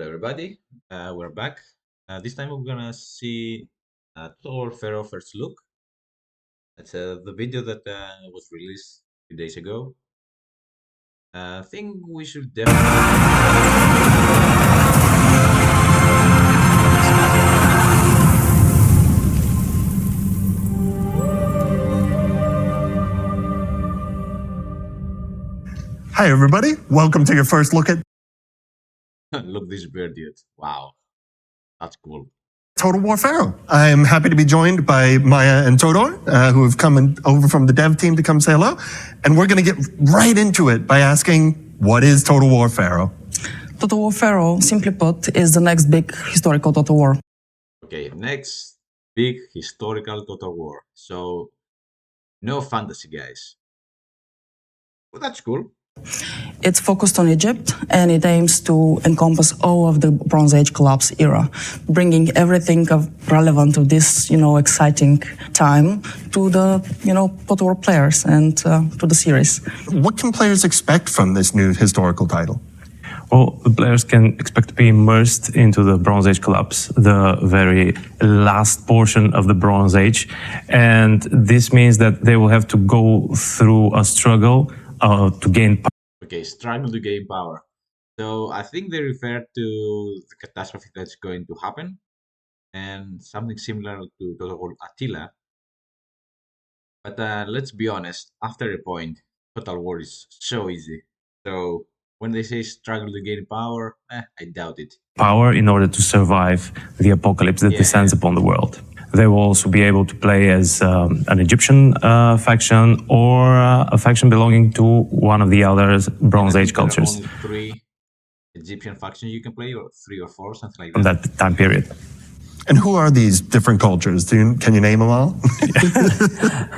Hello, everybody. We're back. This time we're gonna see Total War Pharaoh first look. That's the video that was released 2 days ago. I think we should definitely. Hi, everybody. Welcome to your first look at Look this beard, dude. Wow, that's cool. Total War Pharaoh. I am happy to be joined by Maya and Todor, who have come over from the dev team to come say hello. And we're going to get right into it by asking, what is Total War Pharaoh? Total War Pharaoh, simply put, is the next big historical Total War. Okay, next big historical Total War. So, no fantasy, guys. Well, that's cool. It's focused on Egypt, and it aims to encompass all of the Bronze Age collapse era, bringing everything of relevant to this, exciting time to the, Total War players and to the series. What can players expect from this new historical title? Well, the players can expect to be immersed into the Bronze Age collapse, the very last portion of the Bronze Age. And this means that they will have to go through a struggle to gain power. Okay, struggle to gain power. So I think they refer to the catastrophe that's going to happen and something similar to Total War Attila. But let's be honest, after a point, Total War is so easy. So when they say struggle to gain power, I doubt it. Power in order to survive the apocalypse that descends upon the world. They will also be able to play as an Egyptian faction or a faction belonging to one of the other Bronze Age cultures. Only 3 Egyptian factions you can play, or 3 or 4, something like From that. that time period. And who are these different cultures? Can you name them all?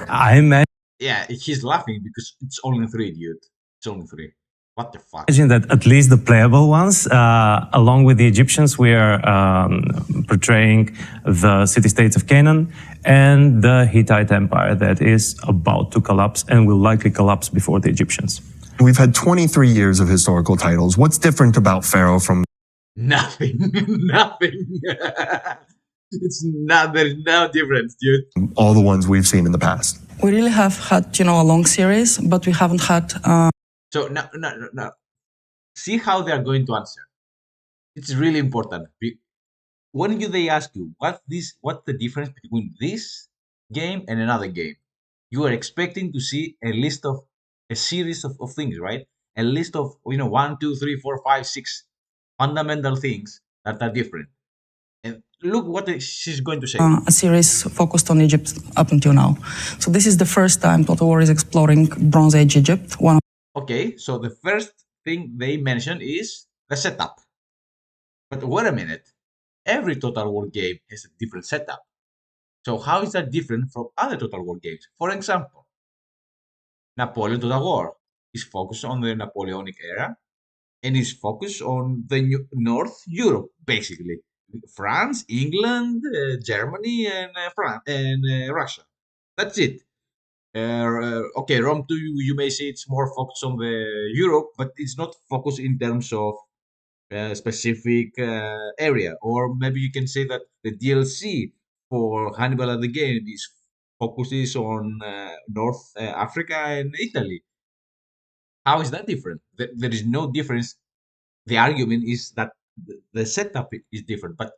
I imagine Yeah, he's laughing because it's only 3, dude. It's only 3. What the fuck? that at least the playable ones, along with the Egyptians, we are portraying the city-states of Canaan and the Hittite Empire that is about to collapse and will likely collapse before the Egyptians. We've had 23 years of historical titles. What's different about Pharaoh from... Nothing. Nothing. There's no difference, dude. all the ones we've seen in the past? We really have had, a long series, but we haven't had... So no. See how they are going to answer. It's really important. When they ask you what's the difference between this game and another game, you are expecting to see a series of things, right? A list of 1, 2, 3, 4, 5, 6 fundamental things that are different. And look what she's going to say. a series focused on Egypt up until now. So this is the first time Total War is exploring Bronze Age Egypt. Okay, so the first thing they mention is the setup. But wait a minute. Every Total War game has a different setup. So how is that different from other Total War games? For example, Napoleon Total War is focused on the Napoleonic era and is focused on the North Europe, basically. France, England, Germany, and Russia. That's it. Okay, Rome 2, you may say it's more focused on the Europe, but it's not focused in terms of specific area. Or maybe you can say that the DLC for Hannibal at the game focuses on North Africa and Italy. How is that different? There is no difference. The argument is that the setup is different, but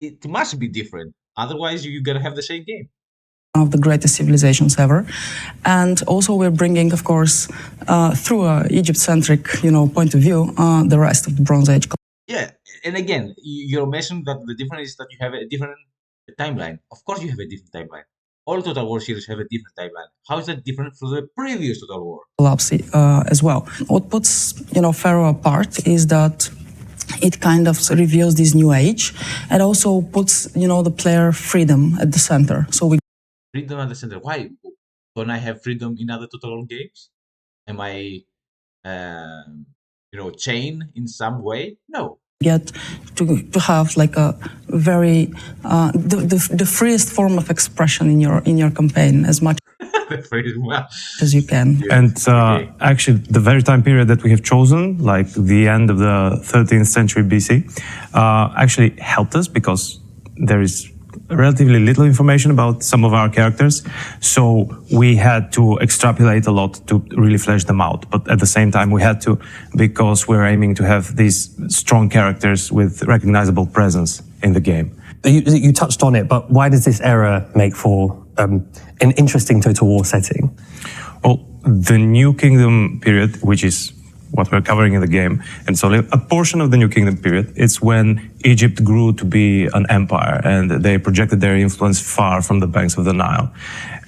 it must be different. Otherwise, you're gonna have the same game. One of the greatest civilizations ever. And also we're bringing, of course, through a Egypt-centric, point of view, the rest of the Bronze Age. Yeah, and again, you're mentioning that the difference is that you have a different timeline. Of course you have a different timeline. All Total War series have a different timeline. How is that different from the previous Total War? Collapse as well. What puts, Pharaoh apart is that it kind of reveals this new age and also puts, the player freedom at the center. So Freedom at the center. Why don't I have freedom in other Total War games? Am I, chained in some way? No. Get to have like a very the freest form of expression in your campaign as much. Pretty much. as you can. And Okay. actually, the very time period that we have chosen, like the end of the 13th century BC, actually helped us because there is relatively little information about some of our characters. So we had to extrapolate a lot to really flesh them out. But at the same time, we had to, because we're aiming to have these strong characters with recognizable presence in the game. You touched on it, but why does this era make for an interesting Total War setting? Well, the New Kingdom period, which is what we're covering in the game, and so a portion of the New Kingdom period, it's when Egypt grew to be an empire and they projected their influence far from the banks of the Nile.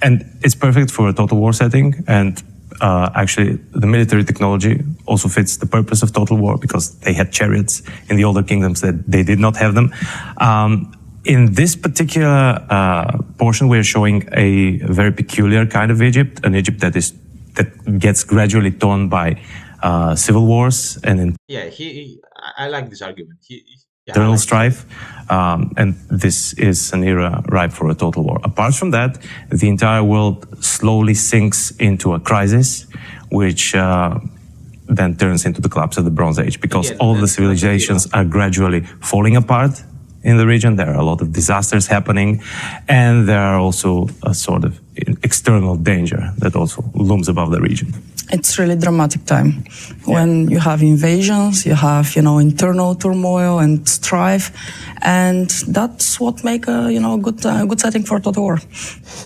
And it's perfect for a Total War setting, and actually the military technology also fits the purpose of Total War because they had chariots in the older kingdoms that they did not have them. In this particular portion, we're showing a very peculiar kind of Egypt, an Egypt that gets gradually torn by civil wars and Yeah, I like this argument. internal strife, and this is an era ripe for a total war. Apart from that, the entire world slowly sinks into a crisis, which then turns into the collapse of the Bronze Age, because Again, all of the that's not the civilizations are gradually falling apart in the region. There are a lot of disasters happening, and there are also a sort of external danger that also looms above the region. It's really dramatic time when you have invasions, you have internal turmoil and strife, and that's what make a good setting for Total War.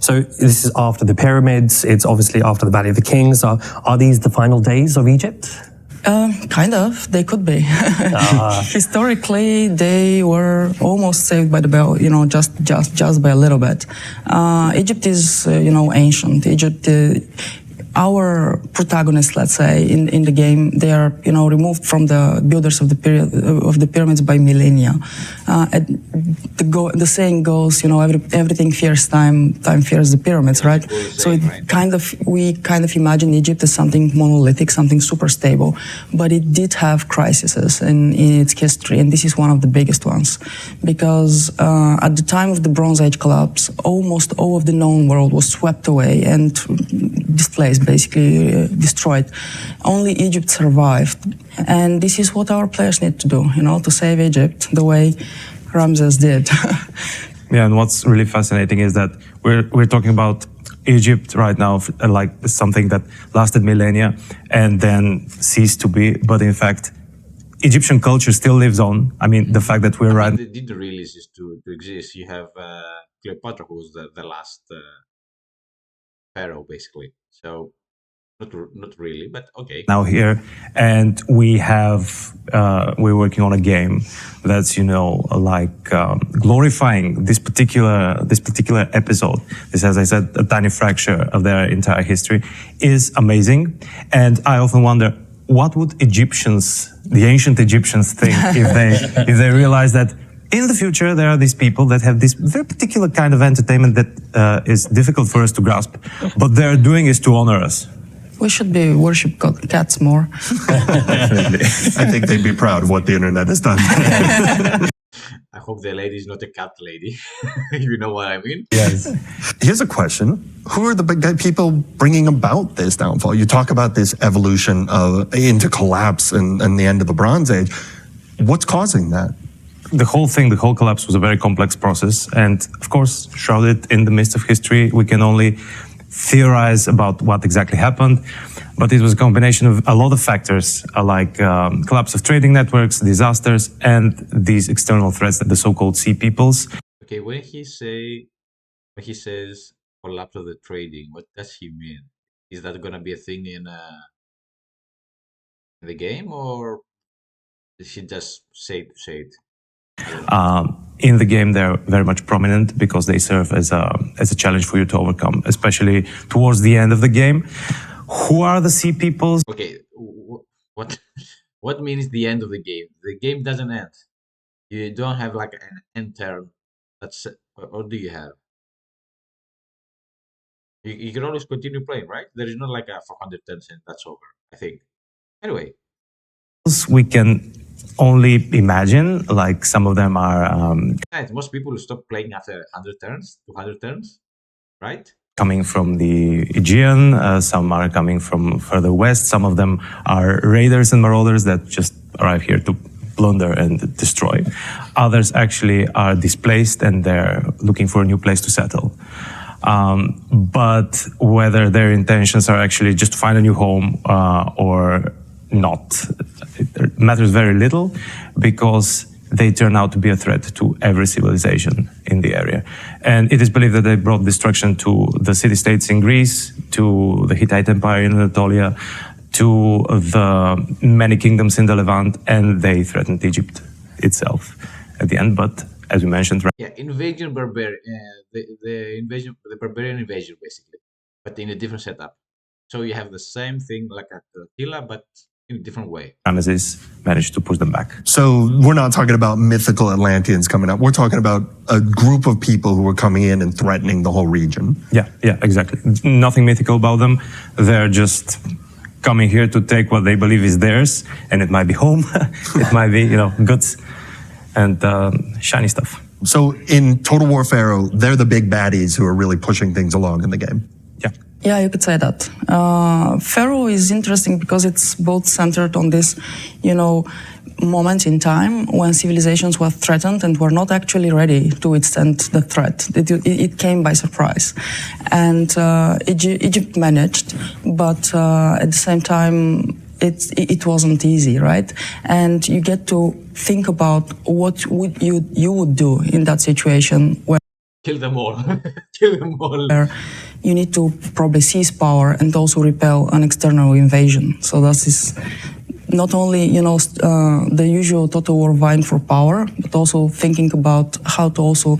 So this is after the pyramids. It's obviously after the Valley of the Kings. Are these the final days of Egypt? Kind of, they could be. Historically, they were almost saved by the bell, just by a little bit. Egypt is, ancient. Egypt, our protagonists, let's say, in the game, they are, removed from the builders of the pyramids by millennia. The saying goes, everything fears time, time fears the pyramids, right? So we kind of imagine Egypt as something monolithic, something super stable, but it did have crises in its history, and this is one of the biggest ones, because at the time of the Bronze Age collapse, almost all of the known world was swept away and displaced, basically destroyed. Only Egypt survived, and this is what our players need to do, to save Egypt the way Ramses did. Yeah, and what's really fascinating is that we're talking about Egypt right now like something that lasted millennia and then ceased to be, but in fact, Egyptian culture still lives on. I mean, the fact that we're They did really cease to exist. You have Cleopatra, who was the last pharaoh, basically. So not really, but okay. now here, and we're working on a game that's glorifying this particular episode. This, as I said, a tiny fracture of their entire history, is amazing. And I often wonder, what would the ancient Egyptians think if they realize that in the future there are these people that have this very particular kind of entertainment that is difficult for us to grasp, but they're doing is to honor us. We should be worship cats more. Definitely. I think they'd be proud of what the internet has done. I hope the lady is not a cat lady. You know what I mean? Yes. Here's a question. Who are the big people bringing about this downfall? You talk about this evolution into collapse and the end of the Bronze Age. What's causing that? The whole collapse was a very complex process, and of course, shrouded in the mist of history, we can only theorize about what exactly happened, but it was a combination of a lot of factors, like collapse of trading networks, disasters, and these external threats, the so-called sea peoples. Okay, when he says collapse of the trading, what does he mean? Is that gonna be a thing in the game, or did he just say it? In the game, they're very much prominent because they serve as a challenge for you to overcome, especially towards the end of the game. Who are the sea peoples? Okay, what means the end of the game? The game doesn't end. You don't have like an end turn. Or do you have? You can always continue playing, right? There is not like a 400 turns and that's over, I think. Anyway. We can only imagine, like some of them are... Most people stop playing after 100 turns, 200 turns, right? coming from the Aegean, some are coming from further west, some of them are raiders and marauders that just arrive here to plunder and destroy. Others actually are displaced and they're looking for a new place to settle. But whether their intentions are actually just to find a new home or not, it matters very little, because they turn out to be a threat to every civilization in the area. And it is believed that they brought destruction to the city-states in Greece, to the Hittite Empire in Anatolia, to the many kingdoms in the Levant, and they threatened Egypt itself at the end. But as we mentioned, Yeah, invasion barbarian, the invasion, the barbarian invasion, basically, but in a different setup. So you have the same thing like at Attila, but in a different way. Ramesses managed to push them back. So we're not talking about mythical Atlanteans coming up. We're talking about a group of people who are coming in and threatening the whole region. Yeah, exactly. Nothing mythical about them. They're just coming here to take what they believe is theirs, and it might be home, it might be, goods and shiny stuff. So in Total War Pharaoh, they're the big baddies who are really pushing things along in the game. Yeah. Yeah, you could say that. Pharaoh is interesting because it's both centered on this, moment in time when civilizations were threatened and were not actually ready to withstand the threat. It came by surprise. And Egypt managed, but at the same time, it wasn't easy, right? And you get to think about what you would do in that situation where Kill them all. Kill them all. you need to probably seize power and also repel an external invasion. So that is not only, the usual total war vying for power, but also thinking about how to also,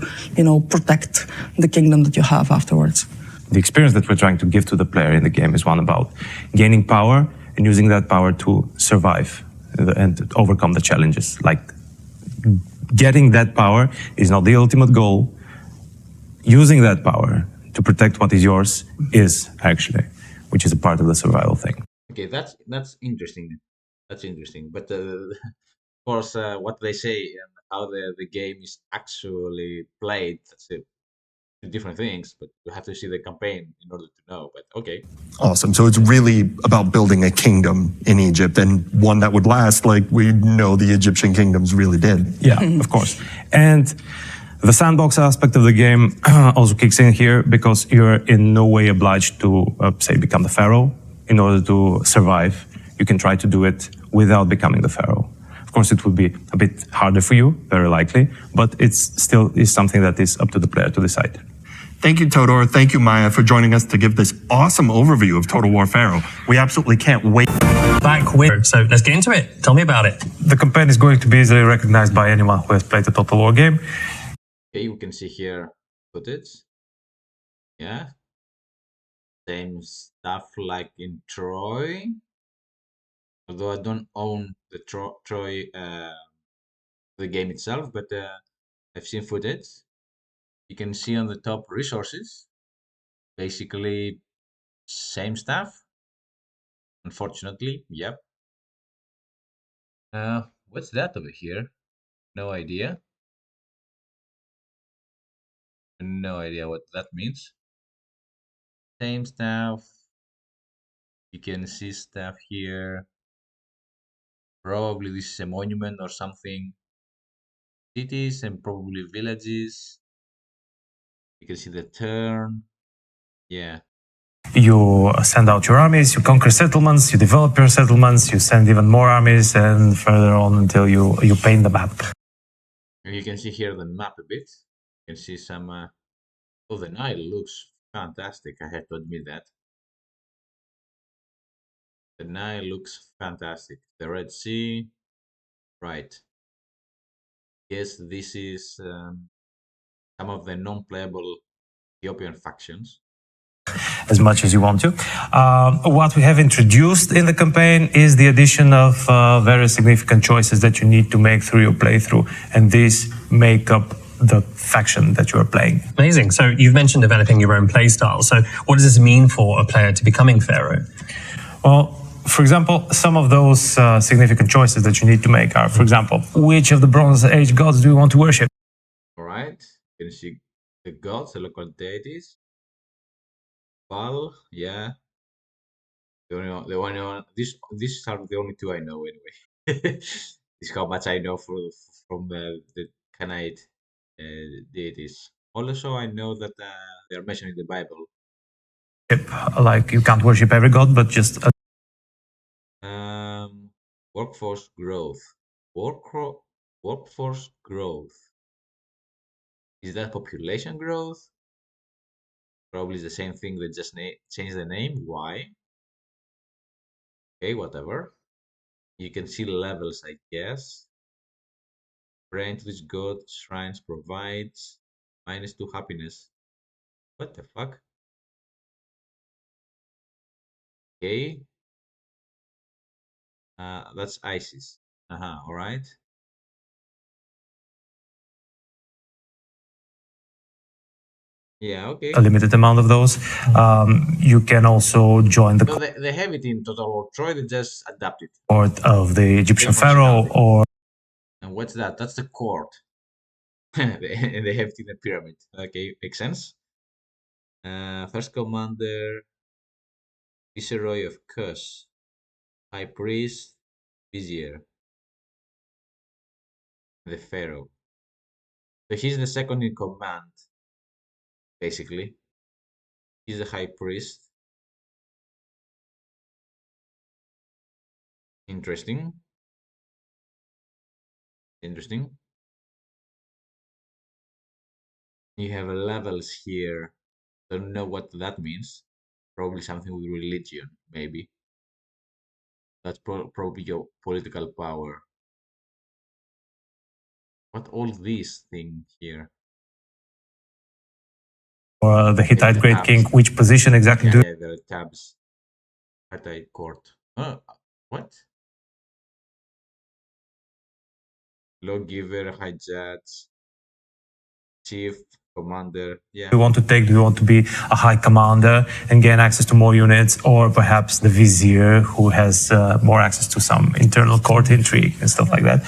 protect the kingdom that you have afterwards. The experience that we're trying to give to the player in the game is one about gaining power and using that power to survive and overcome the challenges. Like, getting that power is not the ultimate goal. Using that power to protect what is yours is actually, which is a part of the survival thing. Okay, that's interesting. That's interesting. But of course, what they say and how the game is actually played, that's two different things. But you have to see the campaign in order to know. But okay. Awesome. So it's really about building a kingdom in Egypt, and one that would last like we know the Egyptian kingdoms really did. Yeah, of course. And the sandbox aspect of the game also kicks in here, because you're in no way obliged to, say, become the pharaoh in order to survive. You can try to do it without becoming the pharaoh. Of course, it would be a bit harder for you, very likely, but it's still is something that is up to the player to decide. Thank you, Todor. Thank you, Maya, for joining us to give this awesome overview of Total War Pharaoh. We absolutely can't wait. Back with, so let's get into it. Tell me about it. The campaign is going to be easily recognized by anyone who has played the Total War game. Okay, we can see here footage. Yeah. Same stuff like in Troy. Although I don't own the Troy, the game itself, but I've seen footage. You can see on the top resources, basically same stuff. Unfortunately, yep. What's that over here? No idea. No idea what that means. Same stuff. You can see stuff here. Probably this is a monument or something. Cities and probably villages. You can see the turn. Yeah. You send out your armies, you conquer settlements, you develop your settlements, you send even more armies, and further on until you paint the map. And you can see here the map a bit. You can see some. Oh, the Nile looks fantastic. I have to admit that. The Nile looks fantastic. The Red Sea. Right. Yes, this is some of the non-playable Ethiopian factions. As much as you want to. What we have introduced in the campaign is the addition of very significant choices that you need to make through your playthrough, and these make up the faction that you are playing. Amazing. So you've mentioned developing your own playstyle. So what does this mean for a player to becoming pharaoh? Well, for example, some of those significant choices that you need to make are, for example, which of the Bronze Age gods do you want to worship? All right. You can see the gods, the local deities. Val, yeah. The only one. These are the only two I know anyway. This is how much I know from the Canaanite deities. Also, I know that they are mentioned in the Bible. Like you can't worship every god, but just Workforce growth. Workforce growth. Is that population growth? Probably the same thing. They just change the name. Why? Okay, whatever. You can see levels, I guess. Brain to this god, shrines provides -2 happiness. What the fuck? Okay. That's ISIS. All right. Yeah, okay. a limited amount of those. You can also join the So they have it in Total War Troy, they just adapt it. court of the Egyptian Same pharaoh, functionality. or And what's that? That's the court. They have it in a pyramid. Okay, makes sense. First commander, Viceroy of Kus, High Priest, Vizier, the Pharaoh. So he's the second in command, basically. He's the High Priest. Interesting. Interesting. You have levels here. Don't know what that means. Probably something with religion, maybe. That's probably your political power. What all these things here? the Hittite The Great King. tabs. Which position exactly do Yeah, there are tabs. Hittite court. What? Lawgiver, high judge, chief, commander. Yeah. you want to take? Do you want to be a high commander and gain access to more units, or perhaps the vizier who has more access to some internal court intrigue and stuff like that?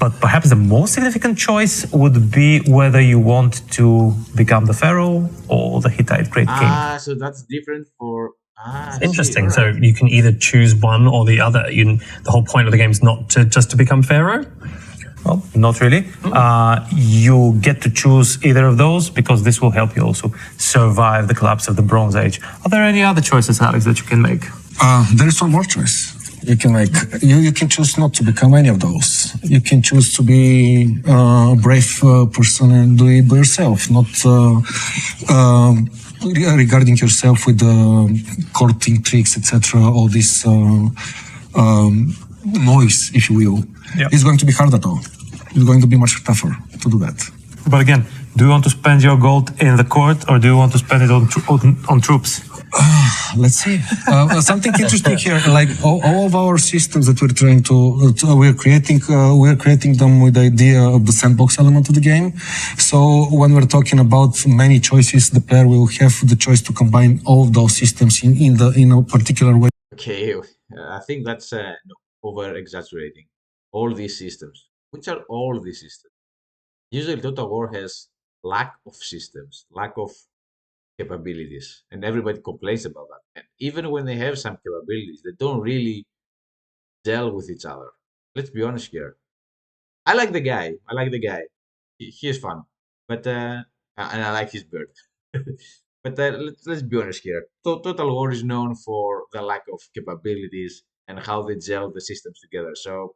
But perhaps the most significant choice would be whether you want to become the pharaoh or the Hittite Great King. So that's different for. Interesting. See, So alright. you can either choose one or the other. The whole point of the game is not just to become pharaoh. Well, not really. You get to choose either of those because this will help you also survive the collapse of the Bronze Age. Are there any other choices, Alex, that you can make? There is one more choice you can make. You can choose not to become any of those. You can choose to be a brave person and do it by yourself, not regarding yourself with courting tricks, etc. All this noise, if you will. Yeah. It's going to be hard at all. It's going to be much tougher to do that. But again, do you want to spend your gold in the court or do you want to spend it on troops? Let's see. Something interesting here, like all of our systems that we're trying we're creating them with the idea of the sandbox element of the game. So when we're talking about many choices, the player will have the choice to combine all of those systems in a particular way. Okay, I think that's over exaggerating. All these systems. Which are all these systems? Usually Total War has lack of systems, lack of capabilities, and everybody complains about that. And even when they have some capabilities, they don't really gel with each other. Let's be honest here. I like the guy. He is fun, but and I like his bird. But let's be honest here. Total War is known for the lack of capabilities and how they gel the systems together. So,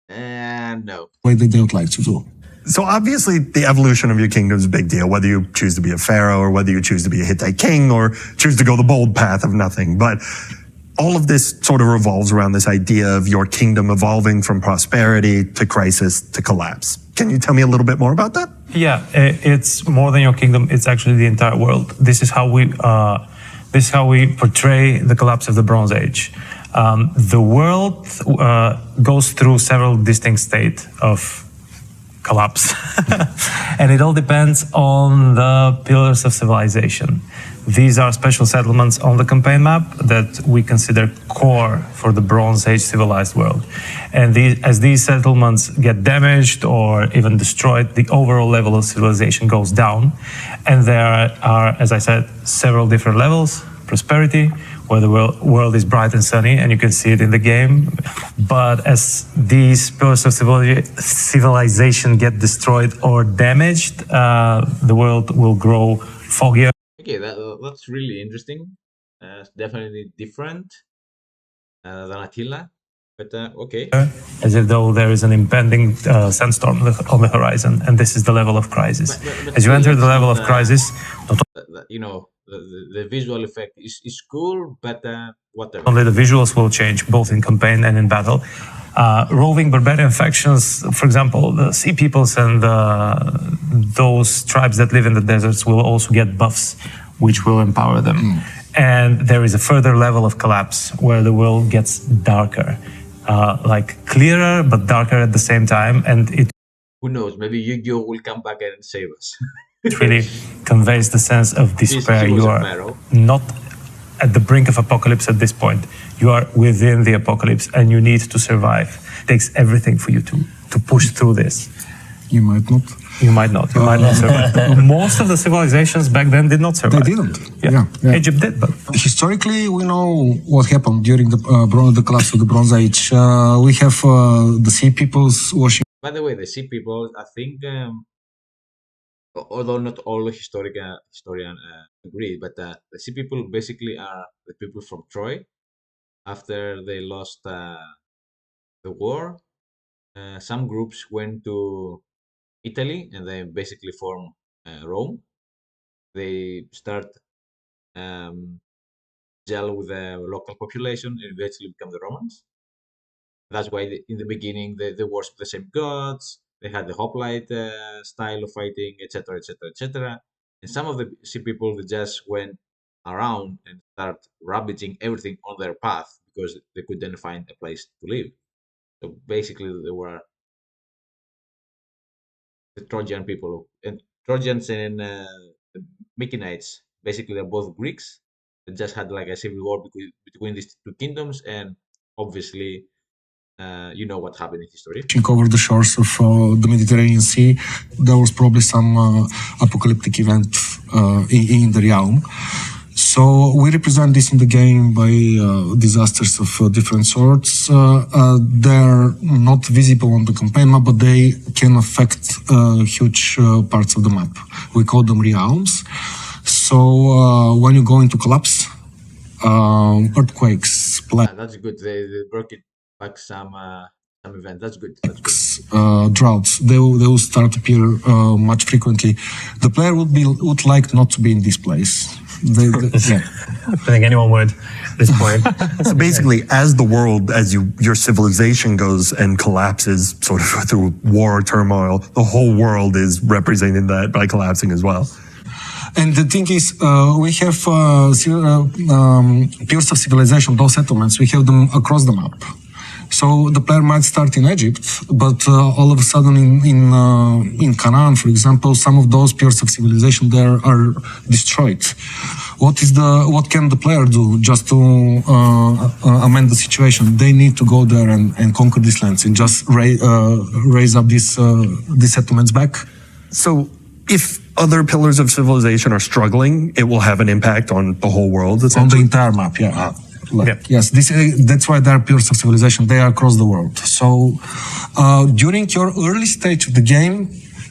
no. Way that they would like to do. So obviously the evolution of your kingdom is a big deal, whether you choose to be a pharaoh or whether you choose to be a Hittite king or choose to go the bold path of nothing. But all of this sort of revolves around this idea of your kingdom evolving from prosperity to crisis to collapse. Can you tell me a little bit more about that? Yeah, it's more than your kingdom. It's actually the entire world. This is how we portray the collapse of the Bronze Age. The world goes through several distinct states of collapse. And it all depends on the pillars of civilization. These are special settlements on the campaign map that we consider core for the Bronze Age civilized world. And as these settlements get damaged or even destroyed, the overall level of civilization goes down. And there are, as I said, several different levels. Prosperity, where the world is bright and sunny, and you can see it in the game. But as these pillars of civilization get destroyed or damaged, the world will grow foggier. Okay, that's really interesting. It's definitely different than Attila, but okay. As if though there is an impending sandstorm on the horizon, and this is the level of crisis. But As you still, enter it's the level not, of crisis, not you know, the visual effect is cool, but whatever. only the visuals will change, both in campaign and in battle. Roving barbarian factions, for example, the sea peoples and those tribes that live in the deserts will also get buffs, which will empower them. And there is a further level of collapse where the world gets darker, like clearer but darker at the same time, and it Who knows? Maybe Yu-Gi-Oh will come back and save us. really conveys the sense of despair. He was You a are pharaoh. not at the brink of apocalypse at this point. You are within the apocalypse and you need to survive. It takes everything for you to push through this. You might not. You might not. You might not survive. Most of the civilizations back then did not survive. They didn't. Yeah. Yeah. Egypt did, but Historically, we know what happened during the collapse of the Bronze Age. We have the sea peoples worship. By the way, the sea people, I think, although not all historians agree, but the sea people basically are the people from Troy. After they lost the war, some groups went to Italy and they basically form Rome. They start gel with the local population and eventually become the Romans. That's why in the beginning they worship the same gods. They had the hoplite style of fighting, etc., etc., etc. And some of the sea people they just went around and start ravaging everything on their path because they couldn't find a place to live. So basically, they were the Trojan people, and Trojans and the Mycenaeans. Basically, they're both Greeks. They just had like a civil war between these two kingdoms, and obviously, you know what happened in history. Over the shores of the Mediterranean Sea, there was probably some apocalyptic event in the realm. So we represent this in the game by disasters of different sorts. They're not visible on the campaign map, but they can affect huge parts of the map. We call them realms. So when you go into collapse, earthquakes, That's good. They broke it back some event. That's good. That's good. droughts, they will start to appear much frequently. The player would like not to be in this place. Yeah. I think anyone would at this point. So basically, as the world, as your civilization goes and collapses sort of through war, turmoil, the whole world is representing that by collapsing as well. And the thing is, we have pillars of civilization, those settlements, we have them across the map. So the player might start in Egypt, but all of a sudden in Canaan, for example, some of those pillars of civilization there are destroyed. What can the player do just to amend the situation? They need to go there and conquer these lands and just raise up these settlements back. So if other pillars of civilization are struggling, it will have an impact on the whole world, On the essentially. entire map, yeah. Yes, that's why there are pillars of civilization. They are across the world. So during your early stage of the game,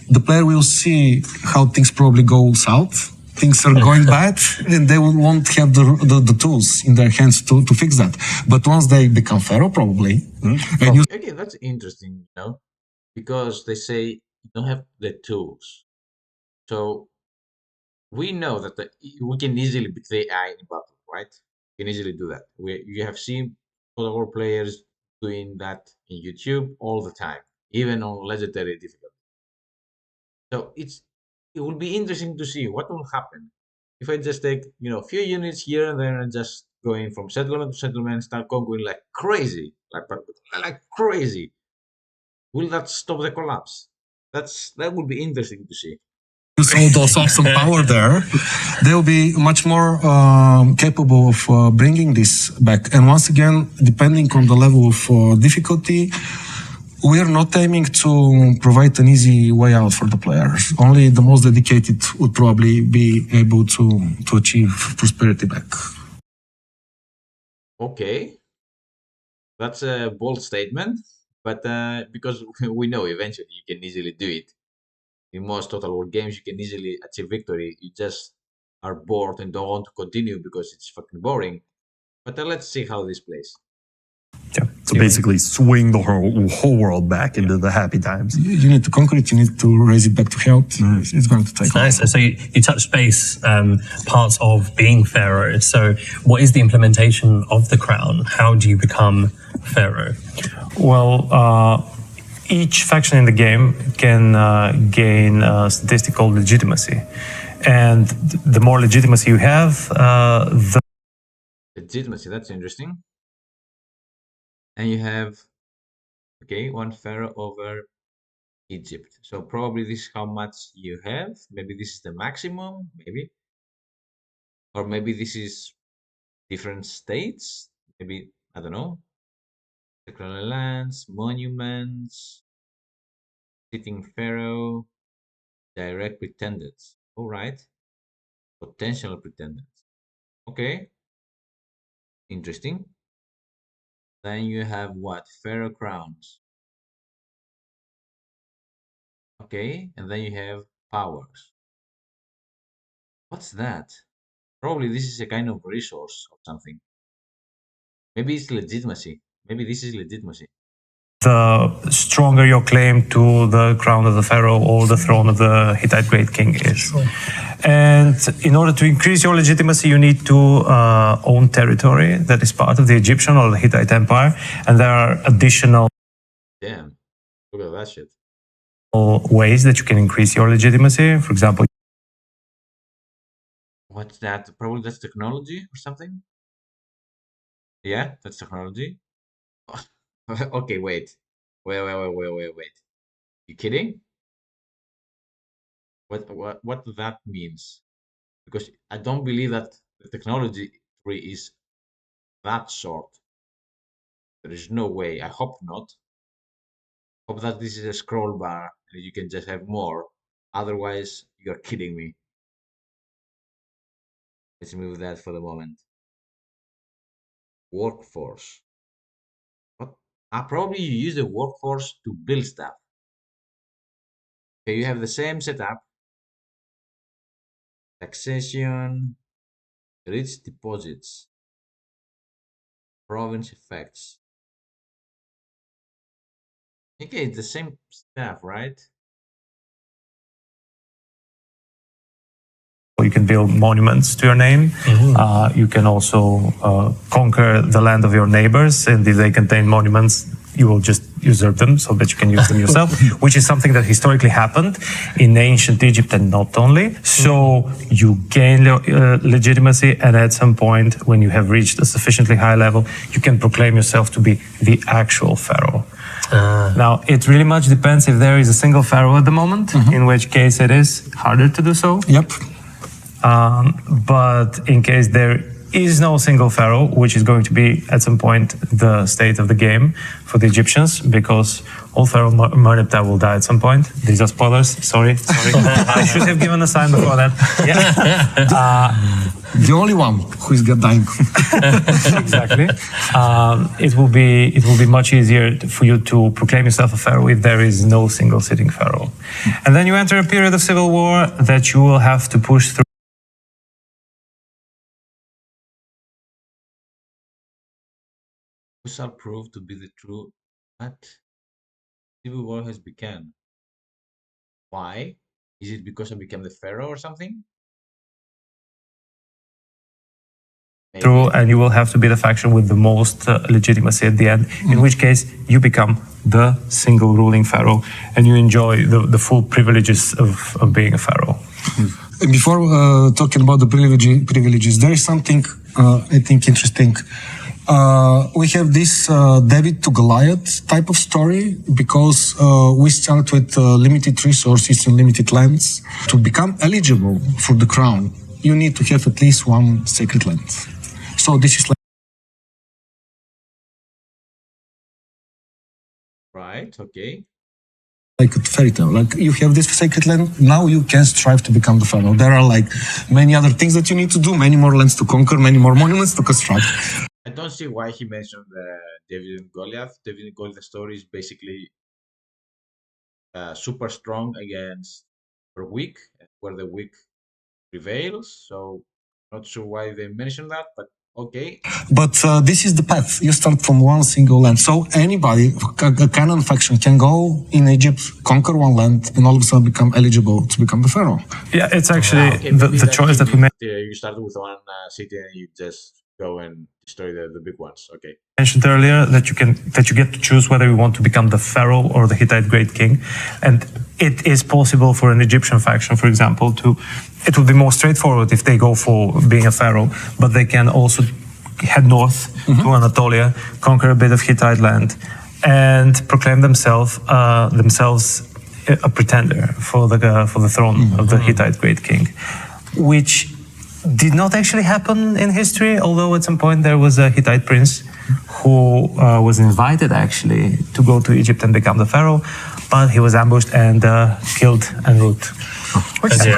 the player will see how things probably go south. Things are going bad, and they won't have the tools in their hands to fix that. But once they become pharaoh, probably, and you Okay, that's interesting, you know, because they say you don't have the tools. So we know that we can easily beat the AI in battle, right? We can easily do that. You have seen Total War players doing that in YouTube all the time, even on legendary difficulty. So it will be interesting to see what will happen if I just take a few units here and there and just going from settlement to settlement, start conquering like crazy, like crazy. Will that stop the collapse? That would be interesting to see. Use all those awesome power there, they'll be much more capable of bringing this back. And once again, depending on the level of difficulty, we're not aiming to provide an easy way out for the players. Only the most dedicated would probably be able to achieve prosperity back. Okay, that's a bold statement, but because we know eventually you can easily do it. In most Total War games, you can easily achieve victory. You just are bored and don't want to continue because it's fucking boring. But let's see how this plays. Yeah. So basically, swing the whole world back into the happy times. You need to conquer it. You need to raise it back to health. It's going to take. Nice. So you touched base parts of being Pharaoh. So what is the implementation of the crown? How do you become Pharaoh? Well, each faction in the game can gain statistical legitimacy. And the more legitimacy you have, the Legitimacy, that's interesting. And you have, okay, one pharaoh over Egypt. So probably this is how much you have. Maybe this is the maximum, maybe. Or maybe this is different states. Maybe, I don't know. Sacred lands, monuments, sitting pharaoh, direct pretenders. All right. Potential pretenders. Okay. Interesting. Then you have what? Pharaoh crowns. Okay, and then you have powers. What's that? Probably this is a kind of resource or something. Maybe it's legitimacy. Maybe this is legitimacy. the stronger your claim to the crown of the pharaoh or the throne of the Hittite great king is. Sure. And in order to increase your legitimacy, you need to own territory that is part of the Egyptian or the Hittite Empire. And there are additional Damn, look at that shit. ways that you can increase your legitimacy. For example, What's that? Probably that's technology or something? Yeah, that's technology. Okay, wait. Wait. You kidding? What that means? Because I don't believe that the technology tree is that short. There is no way. I hope not. Hope that this is a scroll bar and you can just have more. Otherwise, you're kidding me. Let's move that for the moment. Workforce. What? Probably you use the workforce to build stuff. Okay, you have the same setup. Taxation, rich deposits, province effects. Okay, it's the same stuff, right? you can build monuments to your name. You can also conquer the land of your neighbors, and if they contain monuments, you will just usurp them so that you can use them yourself, which is something that historically happened in ancient Egypt and not only. So you gain legitimacy, and at some point, when you have reached a sufficiently high level, you can proclaim yourself to be the actual pharaoh. Now, it really much depends if there is a single pharaoh at the moment, in which case it is harder to do so. Yep. But in case there is no single pharaoh, which is going to be at some point the state of the game for the Egyptians, because all pharaoh Merneptah will die at some point. These are spoilers. Sorry. I should have given a sign before that. Yeah. The only one who is dying. Exactly. It will be much easier for you to proclaim yourself a pharaoh if there is no single sitting pharaoh. And then you enter a period of civil war that you will have to push through. Shall prove to be the true, but civil war has begun. Why? Is it because I became the pharaoh or something? Through, and you will have to be the faction with the most legitimacy at the end, in which case you become the single ruling pharaoh and you enjoy the full privileges of being a pharaoh. Before talking about the privileges, there is something I think interesting. We have this David to Goliath type of story because we start with limited resources and limited lands. To become eligible for the crown, you need to have at least one sacred land. So this is Right. Okay. like a fairy tale. Like you have this sacred land, now you can strive to become the pharaoh. There are like many other things that you need to do, many more lands to conquer, many more monuments to construct. I don't see why he mentioned David and Goliath. David and Goliath story is basically super strong against super weak, where the weak prevails. So not sure why they mentioned that, but okay. But this is the path. You start from one single land. So anybody, a Canaan faction can go in Egypt, conquer one land, and all of a sudden become eligible to become the pharaoh. Yeah, it's actually Okay, the maybe choice that we made. You start with one city and you just go and destroy the big ones. Okay. Mentioned earlier that you get to choose whether you want to become the pharaoh or the Hittite great king, and it is possible for an Egyptian faction, for example, it would be more straightforward if they go for being a pharaoh, but they can also head north to Anatolia, conquer a bit of Hittite land, and proclaim themselves a pretender for the throne of the Hittite great king, which did not actually happen in history, although at some point there was a Hittite prince who was invited actually to go to Egypt and become the pharaoh, but he was ambushed and killed en route.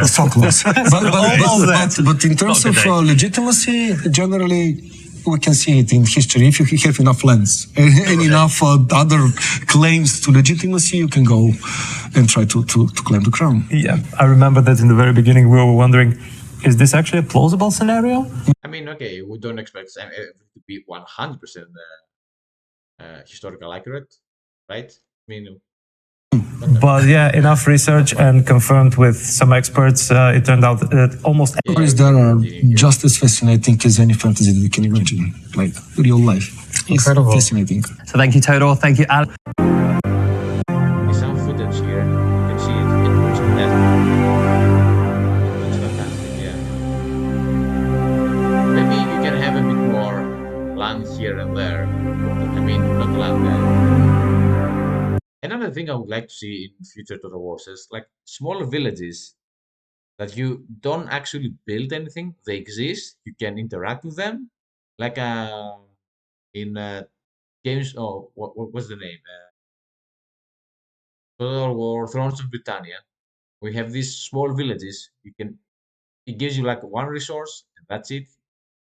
So close. But in terms of legitimacy, generally, we can see it in history. If you have enough lands and enough other claims to legitimacy, you can go and try to claim the crown. Yeah, I remember that in the very beginning we were wondering, is this actually a plausible scenario? I mean, okay, we don't expect everything to be 100% historical accurate, right? I mean, but yeah, enough research and confirmed with some experts, it turned out that almost Stories there are just as fascinating as any fantasy that you can imagine, like real life. Incredible. It's fascinating. So thank you, Total. Thank you, Alex. there's some footage here. You can see it. It looks fantastic. It looks fantastic, yeah. Maybe you can have a bit more land here and there. I mean, not land there. Another thing I would like to see in future Total Wars is like smaller villages that you don't actually build anything. They exist. You can interact with them, like in games. Oh, what's the name? Total War Thrones of Britannia. We have these small villages. It gives you like one resource, and that's it.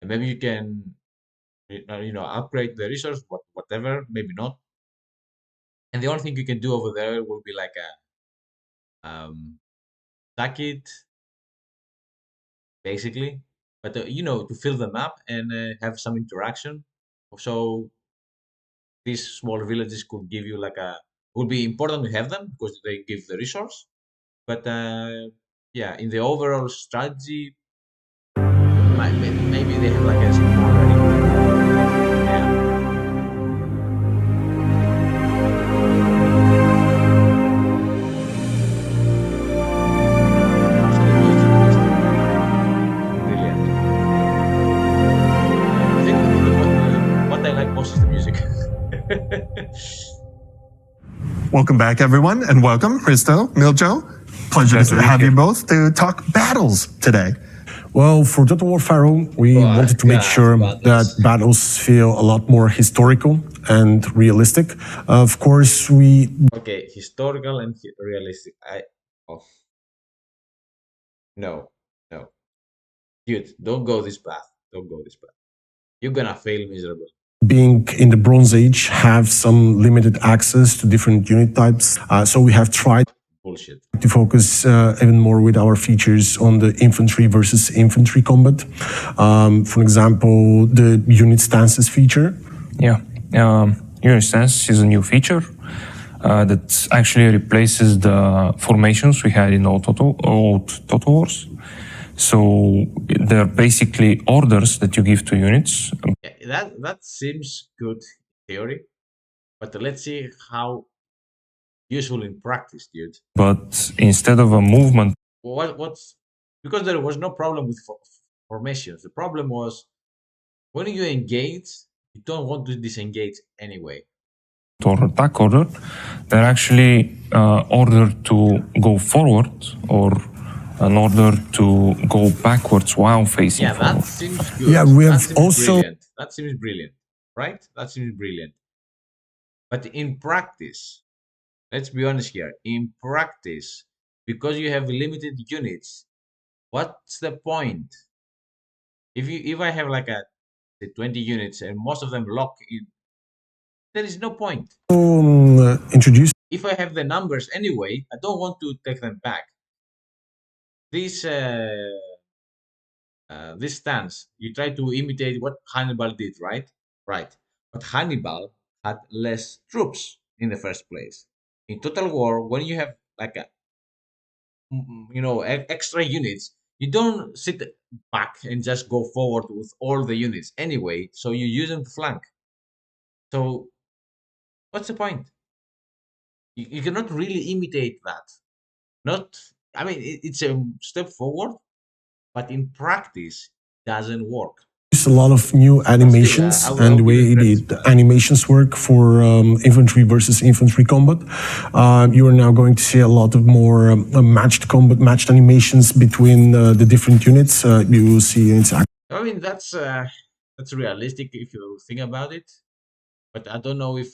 And maybe you can, upgrade the resource, whatever. Maybe not. And the only thing you can do over there will be like stack it, basically. But to fill them up and have some interaction. So these small villages could give you would be important to have them because they give the resource. But yeah, in the overall strategy, maybe they have like a smaller. Yeah. So the music is brilliant. I think what I like most is the music. Welcome back, everyone, and welcome, Hristo, Miljo. Pleasure to have you both to talk battles today. Well, for Total War Pharaoh, we wanted to make sure that battles feel a lot more historical and realistic. Of course, Okay, historical and realistic. No. Dude, don't go this path. Don't go this path. You're gonna fail miserably. being in the Bronze Age, have some limited access to different unit types. So we have tried Bullshit. to focus even more with our features on the infantry versus infantry combat. For example, the unit stances feature. Yeah, unit stance is a new feature that actually replaces the formations we had in old Total Wars. So they're basically orders that you give to units. Yeah, that seems good in theory, but let's see how useful in practice, dude. But instead of a movement, What's because there was no problem with formations. The problem was when you engage, You don't want to disengage anyway. or attack order, they're actually ordered to go forward or an order to go backwards while facing Yeah, forward. that seems good. Yeah, we That have seems also brilliant. That seems brilliant, right? That seems brilliant. But in practice, let's be honest here. In practice, because you have limited units, what's the point? If I have like a say 20 units and most of them lock in, there is no point. introduce If I have the numbers anyway, I don't want to take them back. This stance, you try to imitate what Hannibal did, right? Right. But Hannibal had less troops in the first place. In Total War, when you have like a extra units, you don't sit back and just go forward with all the units anyway. So you use them to flank. So what's the point? You cannot really imitate that. Not, I mean, it's a step forward, but in practice, doesn't work. a lot of new Still, animations and I'll the give way it credit. the animations work for infantry versus infantry combat. You are now going to see a lot of more matched animations between the different units. You will see it's I mean, that's realistic if you think about it, but I don't know if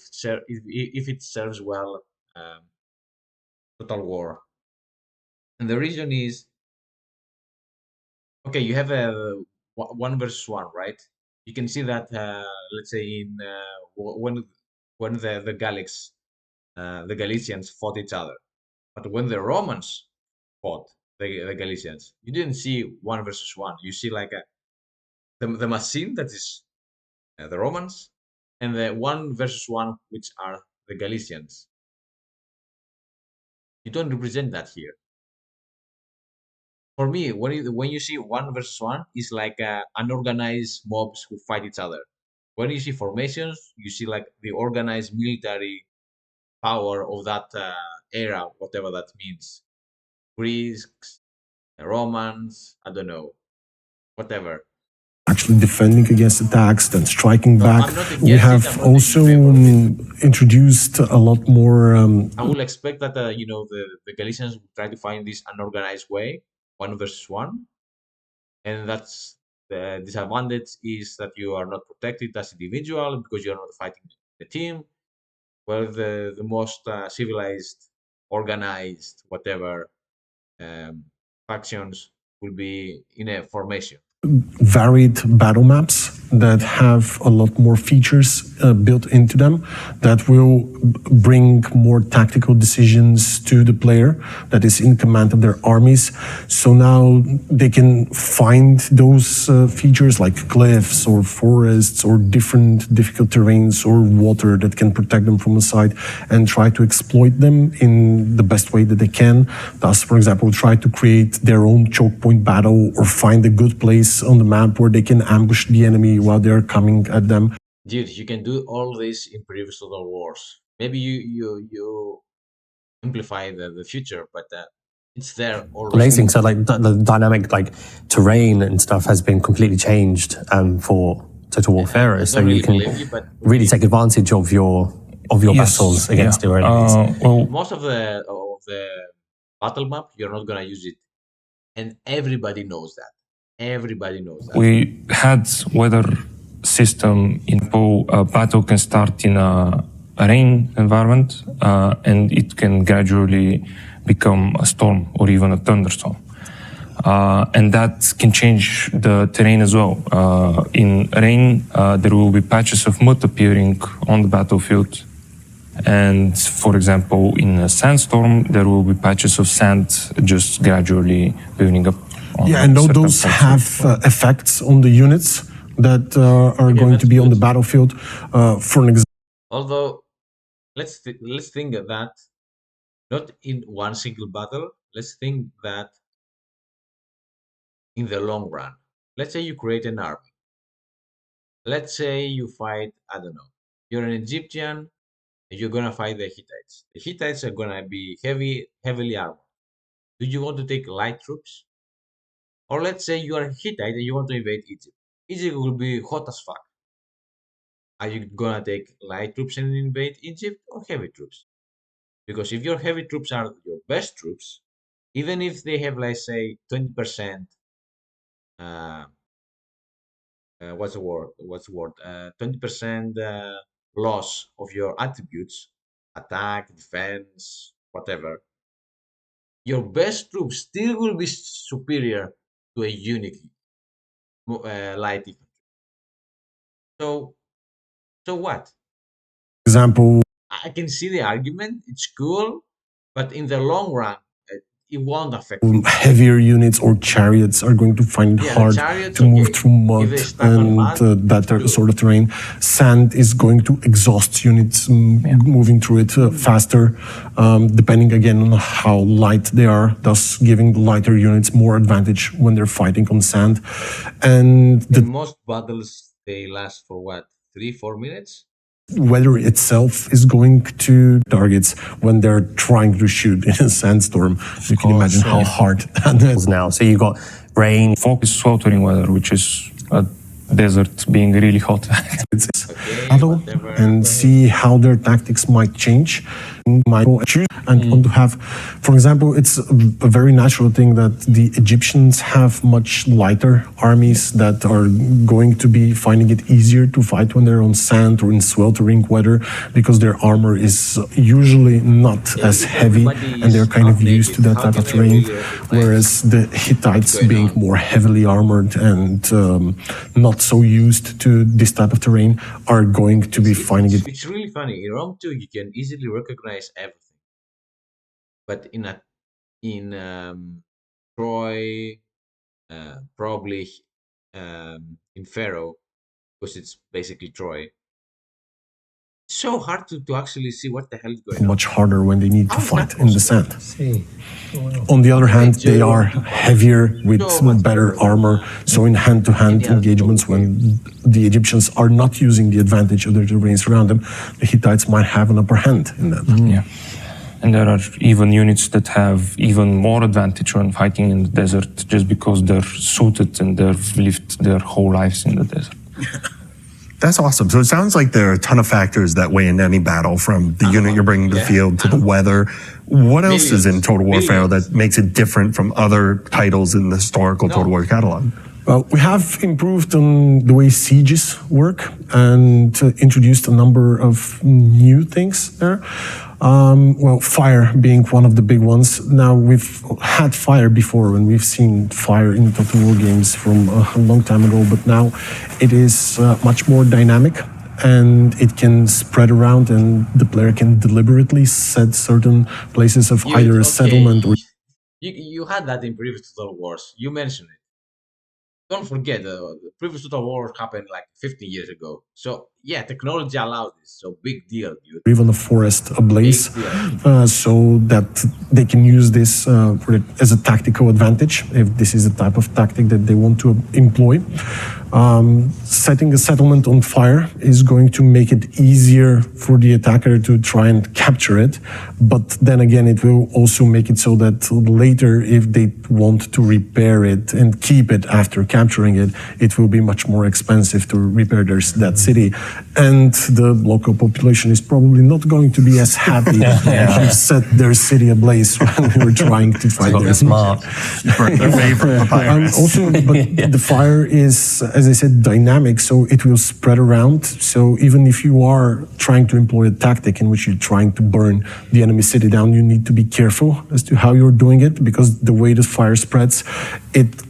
it serves well um, Total War. And the reason is, okay, you have a one versus one, right? You can see that, let's say in when the Gallics, the Galicians fought each other, but when the Romans fought the Galicians, you didn't see one versus one. You see like the machine that is the Romans, and the one versus one, which are the Galicians. You don't represent that here. For me, when you see one versus one, it's like unorganized mobs who fight each other. When you see formations, you see like the organized military power of that era, whatever that means. Greeks, Romans, I don't know, whatever. actually defending against attacks, then striking So back. I'm not We against it. have I'm not also in favor of it. introduced a lot more. I will expect that the Galicians will try to find this unorganized way, one versus one, and that's the disadvantage is that you are not protected as individual because you are not fighting the team. Where the most civilized, organized, whatever factions will be in a formation. Varied battle maps that have a lot more features built into them that will bring more tactical decisions to the player that is in command of their armies. So now they can find those features like cliffs or forests or different difficult terrains or water that can protect them from the side and try to exploit them in the best way that they can. Thus, for example, try to create their own choke point battle or find a good place on the map where they can ambush the enemy while they're coming at them. Dude, you can do all this in previous Total Wars. Maybe you amplify the future, but it's there already. Amazing. So like the dynamic, like terrain and stuff has been completely changed for Total War Pharaoh. I So don't you really can believe you, but really take advantage of your Yes, battles against yeah. your enemies. Well, most of the battle map you're not gonna use it, and everybody knows that. Everybody knows that. we had weather system in Poe. A battle can start in a rain environment, and it can gradually become a storm or even a thunderstorm. And that can change the terrain as well. In rain, there will be patches of mud appearing on the battlefield. And for example, in a sandstorm, there will be patches of sand just gradually building up. Yeah, and those have effects on the units that are going to be on the battlefield. For an example, Although, let's think that not in one single battle. Let's think that in the long run. Let's say you create an army. Let's say you fight, I don't know, you're an Egyptian and you're gonna fight the Hittites. The Hittites are gonna be heavily armed. Do you want to take light troops? Or let's say you are a Hittite and you want to invade Egypt. Egypt will be hot as fuck. Are you gonna take light troops and invade Egypt or heavy troops? Because if your heavy troops are your best troops, even if they have, let's say, 20%, uh, what's the word? 20% loss of your attributes, attack, defense, whatever, your best troops still will be superior to a unique light infantry. So, so what? Example, I can see the argument. It's cool, but in the long run, it won't affect things. heavier units or chariots are going to find it Yeah, the hard chariots, to move okay. through mud If they stuck on and mud, good. sort of terrain. Sand is going to exhaust units moving through it faster, depending again on how light they are, thus giving the lighter units more advantage when they're fighting on sand. And the In most battles, they last for what, 3-4 minutes? weather itself is going to targets when they're trying to shoot in a sandstorm. You can imagine how hard that is. Now, so you've got rain. Focus sweltering weather, which is a desert being really hot. It's Okay, battle whatever. and see how their tactics might change. Might choose and want to have, for example, it's a very natural thing that the Egyptians have much lighter armies that are going to be finding it easier to fight when they're on sand or in sweltering weather because their armor is usually not as heavy and they're kind of used to that type of terrain. Whereas the Hittites, being more heavily armored and not so used to this type of terrain, are going to be finding it. It's really funny. In Rome 2, you can easily recognize everything. But in Troy, probably in Pharaoh, because it's basically Troy, it's so hard to actually see what the hell is going on. Much harder when they need to How is fight that in the possible? sand. On the other hand, they are heavier with better armor. So in hand-to-hand engagements, when the Egyptians are not using the advantage of their terrains around them, the Hittites might have an upper hand in that. Yeah. And there are even units that have even more advantage when fighting in the desert just because they're suited and they've lived their whole lives in the desert. That's awesome. So it sounds like there are a ton of factors that weigh into any battle, from the unit you're bringing to the field to the weather. What else is in Total War Pharaoh that makes it different from other titles in the historical Total War catalog? Well, we have improved on the way sieges work and introduced a number of new things there. Well, fire being one of the big ones. Now, we've had fire before, and we've seen fire in Total War games from a long time ago, but now it is much more dynamic, and it can spread around, and the player can deliberately set certain places of either a settlement or... You had that in previous Total Wars. You mentioned it. Don't forget, the previous Total War happened like 50 years ago. So, yeah, technology allows this. So, big deal, dude. Even a forest ablaze, so that they can use this as a tactical advantage, if this is the type of tactic that they want to employ. Setting a settlement on fire is going to make it easier for the attacker to try and capture it, but then again, it will also make it so that later, if they want to repair it and keep it after capturing it, it will be much more expensive to repair that city, and the local population is probably not going to be as happy if you set their city ablaze when we were trying to fight their smart. Also, but the fire is, as I said, dynamic, so it will spread around. So even if you are trying to employ a tactic in which you're trying to burn the enemy city down, you need to be careful as to how you're doing it, because the way the fire spreads,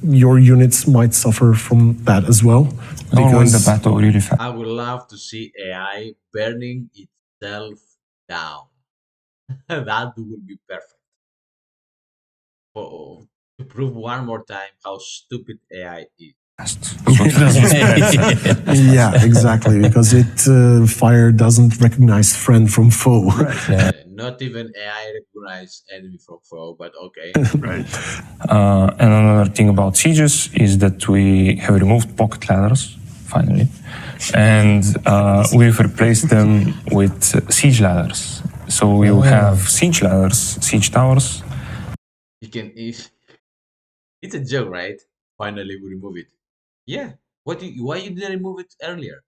your units might suffer from that as well. Because the battle really fast. I would love to see AI burning itself down. That would be perfect. To prove one more time how stupid AI is. Yeah, exactly, because fire doesn't recognize friend from foe. Not even AI recognize enemy from foe, but okay. Right. And another thing about sieges is that we have removed pocket ladders, finally, and we've replaced them with siege ladders. So you have siege ladders, siege towers. It's a joke, right? Finally, we remove it. Yeah. Why you didn't remove it earlier?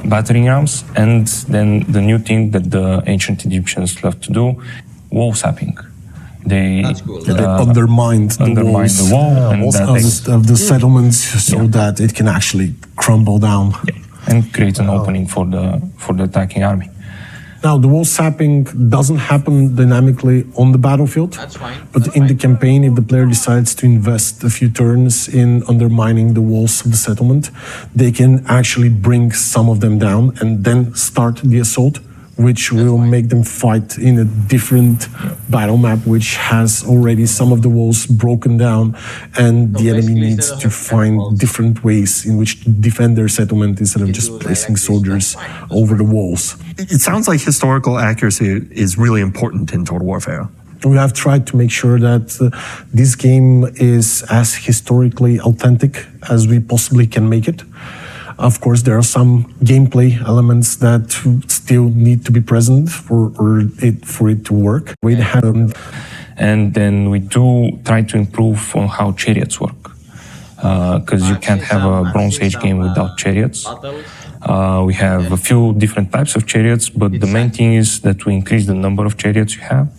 battering rams, and then the new thing that the ancient Egyptians love to do, wall sapping. They undermined the wall and of the settlements so that it can actually crumble down. And create an opening for the attacking army. Now, the wall sapping doesn't happen dynamically on the battlefield. That's fine. But in the campaign, if the player decides to invest a few turns in undermining the walls of the settlement, they can actually bring some of them down and then start the assault, which will make them fight in a different battle map, which has already some of the walls broken down, and the enemy needs to find different ways in which to defend their settlement instead of just placing soldiers over the walls. It sounds like historical accuracy is really important in Total War Pharaoh. We have tried to make sure that this game is as historically authentic as we possibly can make it. Of course, there are some gameplay elements that still need to be present for it to work. And then we do try to improve on how chariots work, because you can't have a Bronze Age game without chariots. We have a few different types of chariots, but the main thing is that we increase the number of chariots you have,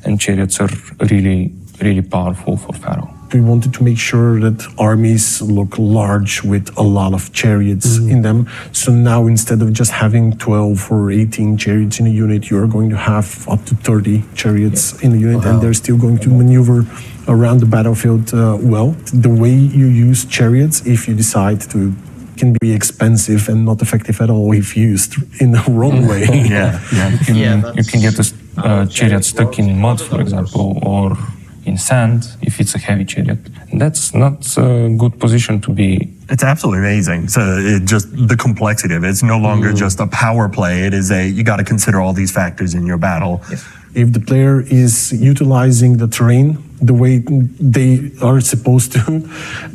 and chariots are really, really powerful for Pharaoh. We wanted to make sure that armies look large with a lot of chariots in them. So now instead of just having 12 or 18 chariots in a unit, you're going to have up to 30 chariots in a unit, and they're still going to maneuver around the battlefield well. The way you use chariots, if you decide to, can be expensive and not effective at all if used in the wrong way. You can get a chariot stuck in mud, for example, or in sand if it's a heavy chariot. That's not a good position to be. It's absolutely amazing. So just the complexity of it. It's no longer just a power play. It is you got to consider all these factors in your battle. Yes. If the player is utilizing the terrain the way they are supposed to,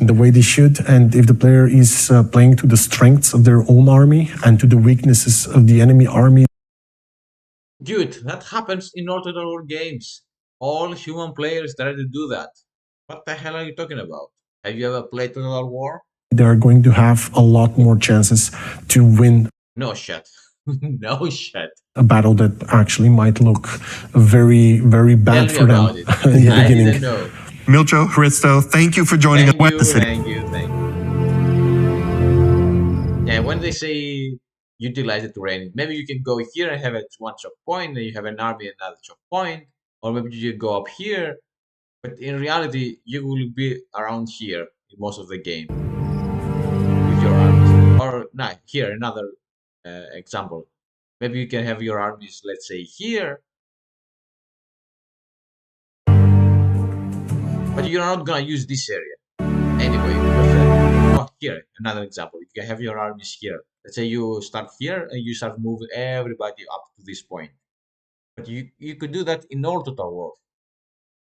the way they should, and if the player is playing to the strengths of their own army and to the weaknesses of the enemy army. Dude, that happens in all Total War games. All human players try to do that. What the hell are you talking about? Have you ever played Total War? They are going to have a lot more chances to win. No shit. No shit. A battle that actually might look very, very bad for them in the beginning. Didn't know. Milcho, Hristo, thank you for joining us. Thank you. Yeah, when they say utilize the terrain, maybe you can go here and have a one choke point, and you have an army another choke point, or maybe you go up here. But in reality, you will be around here in most of the game with your armies. Or not here, another example. Maybe you can have your armies, let's say here, but you're not gonna use this area anyway. Because, here, another example. You can have your armies here. Let's say you start here and you start moving everybody up to this point. But you could do that in all Total War.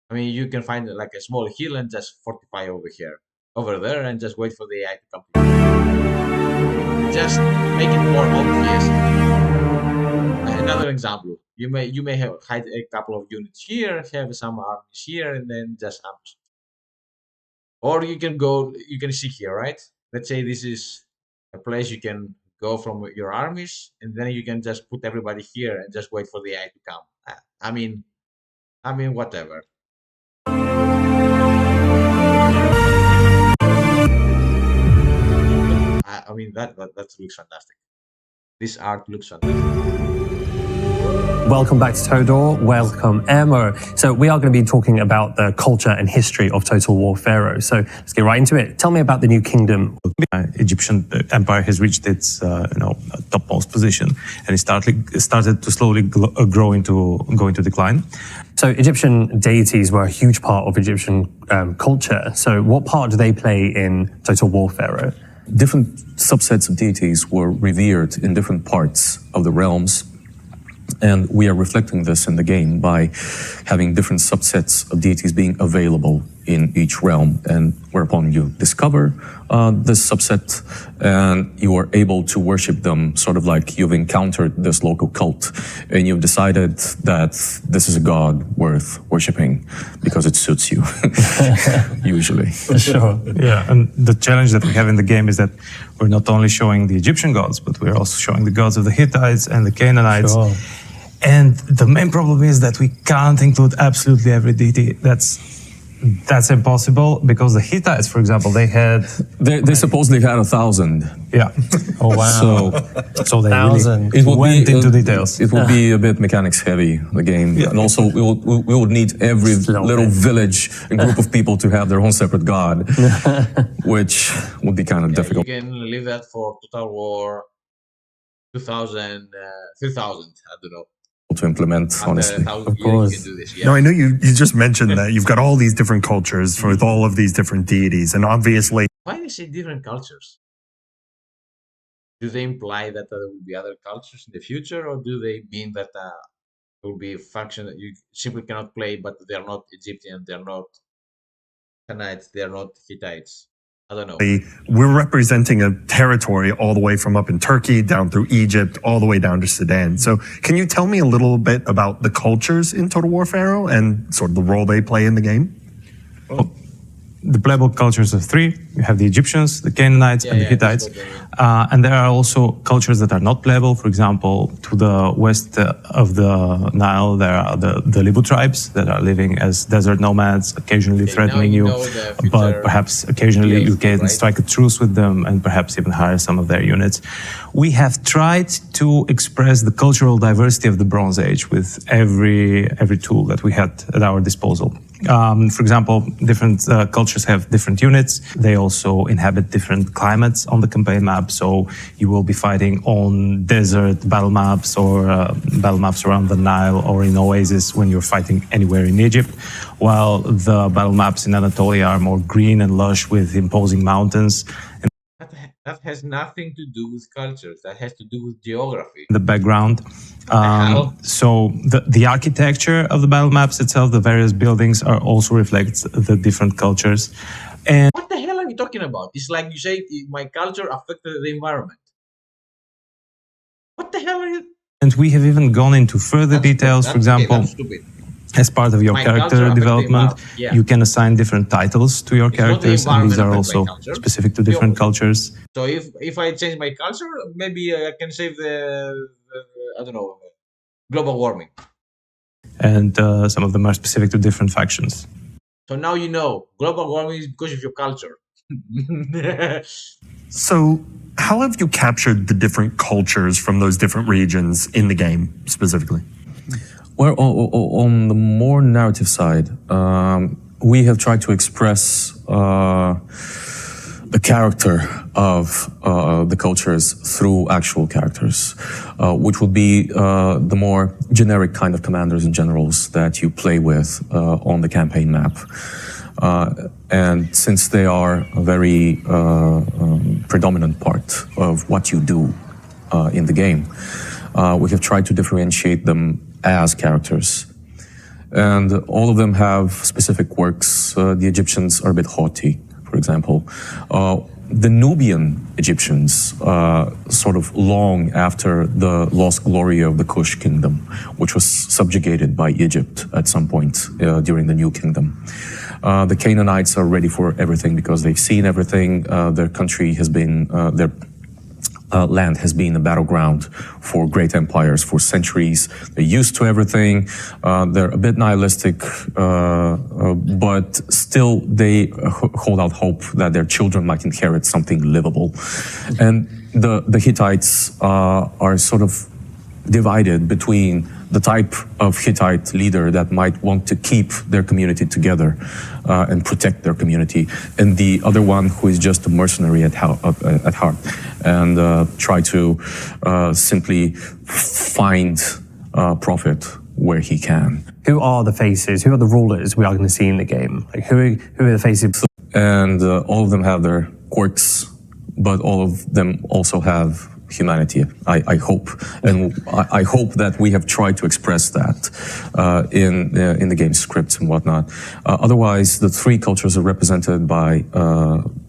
I mean, you can find like a small hill and just fortify over there, and just wait for the AI to come. Just make it more obvious. Another example: you may have hide a couple of units here, have some armies here, and then just ambush. Or you can see here, right? Let's say this is a place you can go from your armies, and then you can just put everybody here and just wait for the AI to come. I mean, whatever. I mean that looks fantastic. This art looks fantastic. Welcome back to Todor. Welcome, Emma. So we are going to be talking about the culture and history of Total War Pharaoh. So let's get right into it. Tell me about the new kingdom. Egyptian empire has reached its topmost position, and it started to slowly go into decline. So Egyptian deities were a huge part of Egyptian culture. So what part do they play in Total War Pharaoh? Different subsets of deities were revered in different parts of the realms. And we are reflecting this in the game by having different subsets of deities being available in each realm. And whereupon you discover this subset and you are able to worship them, sort of like you've encountered this local cult and you've decided that this is a god worth worshiping because it suits you, usually. Sure. Yeah, and the challenge that we have in the game is that we're not only showing the Egyptian gods, but we're also showing the gods of the Hittites and the Canaanites. Sure. And the main problem is that we can't include absolutely every deity. That's impossible because the Hittites, for example, they had... They supposedly had 1,000. Yeah. Oh, wow. So they 1,000. really went into details. It would be a bit mechanics heavy, the game. Yeah. And also we would need every little village and group of people to have their own separate god, which would be kind of difficult. You can leave that for Total War 2000, 3000, I don't know. To implement, honestly. Of course. You can do this, yeah. No, I know you just mentioned that you've got all these different cultures with all of these different deities, and obviously... Why do you say different cultures? Do they imply that there will be other cultures in the future, or do they mean that there will be a function that you simply cannot play, but they're not Egyptian, they're not Canaanites, they're not Hittites? I don't know. We're representing a territory all the way from up in Turkey, down through Egypt, all the way down to Sudan. So can you tell me a little bit about the cultures in Total War Pharaoh and sort of the role they play in the game? Well, the playable cultures are three. You have the Egyptians, the Canaanites, and the Hittites. And there are also cultures that are not playable. For example, to the west of the Nile, there are the Libu tribes that are living as desert nomads, occasionally threatening you, but perhaps occasionally you can strike a truce with them and perhaps even hire some of their units. We have tried to express the cultural diversity of the Bronze Age with every tool that we had at our disposal. For example, different cultures have different units. They also inhabit different climates on the campaign map. So you will be fighting on desert battle maps or battle maps around the Nile or in oasis when you're fighting anywhere in Egypt, while the battle maps in Anatolia are more green and lush with imposing mountains. That has nothing to do with cultures. That has to do with geography. The background. So the architecture of the battle maps itself, the various buildings, are also reflects the different cultures. And what the hell are you talking about? It's like you say my culture affected the environment. What the hell are you? And we have even gone into further details. For example, as part of your character development, you can assign different titles to your characters, and these are also specific to different cultures. So if I change my culture, maybe I can save the I don't know, global warming. And some of them are specific to different factions. So now you know, global warming is because of your culture. So how have you captured the different cultures from those different regions in the game specifically? Well, on the more narrative side, we have tried to express the character of the cultures through actual characters, which would be the more generic kind of commanders and generals that you play with on the campaign map. And since they are a very predominant part of what you do in the game, we have tried to differentiate them as characters. And all of them have specific quirks. The Egyptians are a bit haughty, for example. The Nubian Egyptians sort of long after the lost glory of the Kush kingdom, which was subjugated by Egypt at some point during the New Kingdom. The Canaanites are ready for everything because they've seen everything. Their country has been, their land has been a battleground for great empires for centuries. They're used to everything. They're a bit nihilistic, but still they hold out hope that their children might inherit something livable. And the Hittites are sort of divided between the type of Hittite leader that might want to keep their community together and protect their community, and the other one who is just a mercenary at heart and try to simply find profit where he can. Who are the faces? Who are the rulers we are going to see in the game? Like who are the faces? And all of them have their quirks, but all of them also have humanity. I hope, and I hope that we have tried to express that in the game scripts and whatnot. Otherwise, the three cultures are represented by,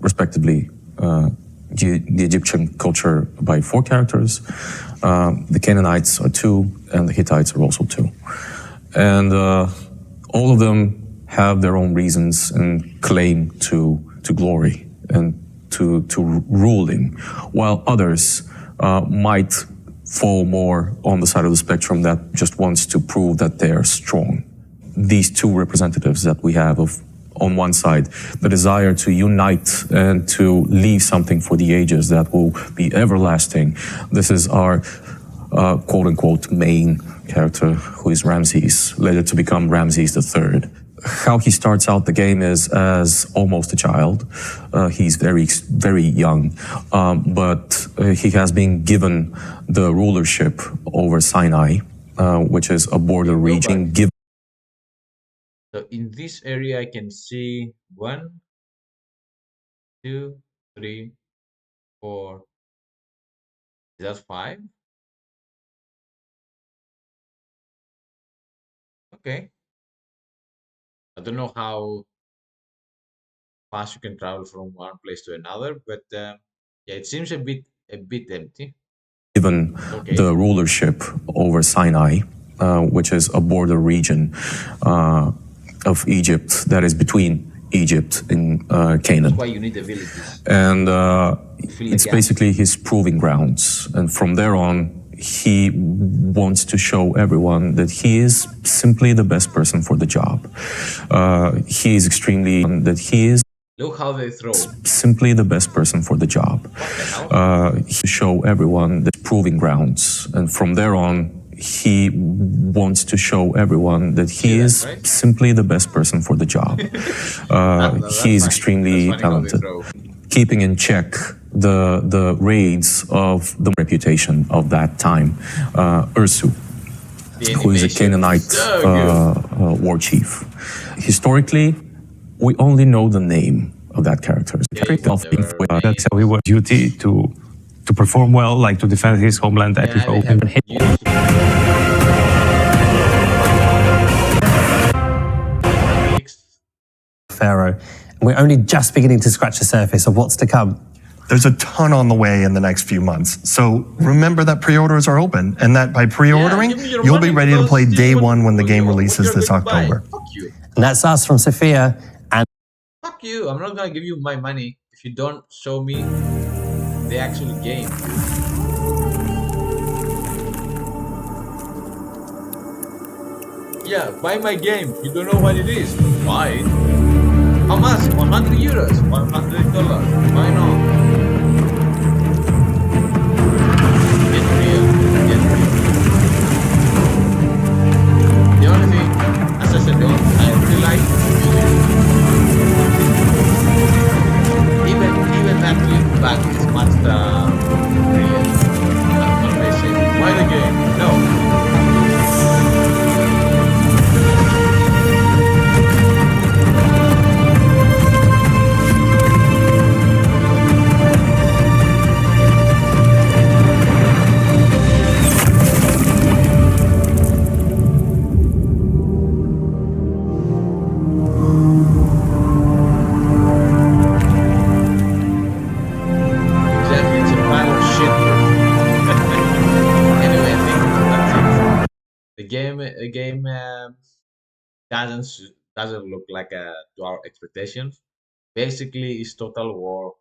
respectively, the Egyptian culture by 4 characters, the Canaanites are 2, and the Hittites are also 2. And all of them have their own reasons and claim to glory and to ruling, while others might fall more on the side of the spectrum that just wants to prove that they are strong. These 2 representatives that we have of, on one side, the desire to unite and to leave something for the ages that will be everlasting. This is our quote-unquote main character, who is Ramses, later to become Ramses III. How he starts out the game is as almost a child. He's very, very young, but he has been given the rulership over Sinai, which is a border region. So in this area, I can see 1, 2, 3, 4. Is that 5? Okay. I don't know how fast you can travel from one place to another, but yeah, it seems a bit empty. Given Okay. the rulership over Sinai, which is a border region of Egypt that is between Egypt and Canaan. That's why you need the villages. And Fill it's the gap. basically his proving grounds. And from there on, he wants to show everyone that he is simply the best person for the job. He is extremely, that he is Look how they throw. simply the best person for the job. He show everyone the proving grounds. And from there on, he wants to show everyone that he is right? simply the best person for the job. He is extremely talented. Keeping in check the raids of the reputation of that time, Ursu, who is a Canaanite war chief. Historically, we only know the name of that character. That's how we were duty to perform well, like to defend his homeland. Pharaoh. We're only just beginning to scratch the surface of what's to come. There's a ton on the way in the next few months. So remember that pre-orders are open and that by pre-ordering, you'll be ready to play day 1 when the game releases this October. Fuck you. And that's us from Sophia. And Fuck you. I'm not gonna give you my money if you don't show me the actual game. Yeah, buy my game. You don't know what it is. Fine. How much? 100 euros? $100? Why not? Get real. Get real. The only thing, as I said, I really like music. Even that click back is much brilliant. That's what they say. Why the game? No. Exactly, it's a pile of shit. Anyway, I think that's it. The game doesn't look like to our expectations. Basically, it's Total War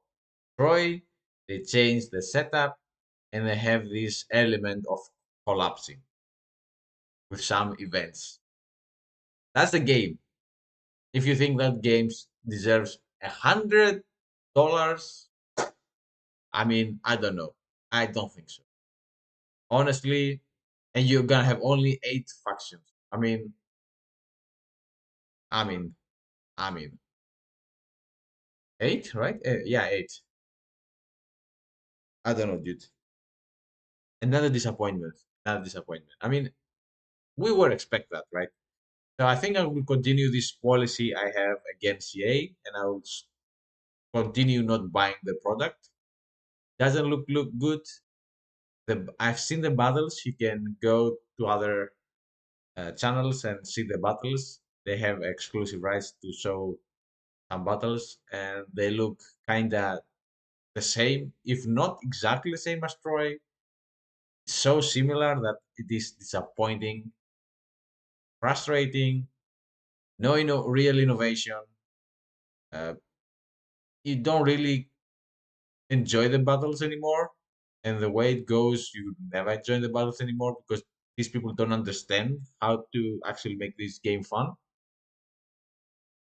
Troy. They changed the setup and they have this element of collapsing with some events. That's the game. If you think that game deserves $100, I mean, I don't know. I don't think so. Honestly, and you're gonna have only 8 factions. I mean, I mean, 8, right? Yeah, 8. I don't know, dude. Another disappointment. Another disappointment. I mean, we were expect that, right? So I think I will continue this policy I have against CA, and I will continue not buying the product. Doesn't look good. I've seen the battles. You can go to other channels and see the battles. They have exclusive rights to show some battles, and they look kinda the same, if not exactly the same as Troy. It's so similar that it is disappointing, frustrating. No, real innovation. Uh, you don't really enjoy the battles anymore, and the way it goes, you never enjoy the battles anymore because these people don't understand how to actually make this game fun.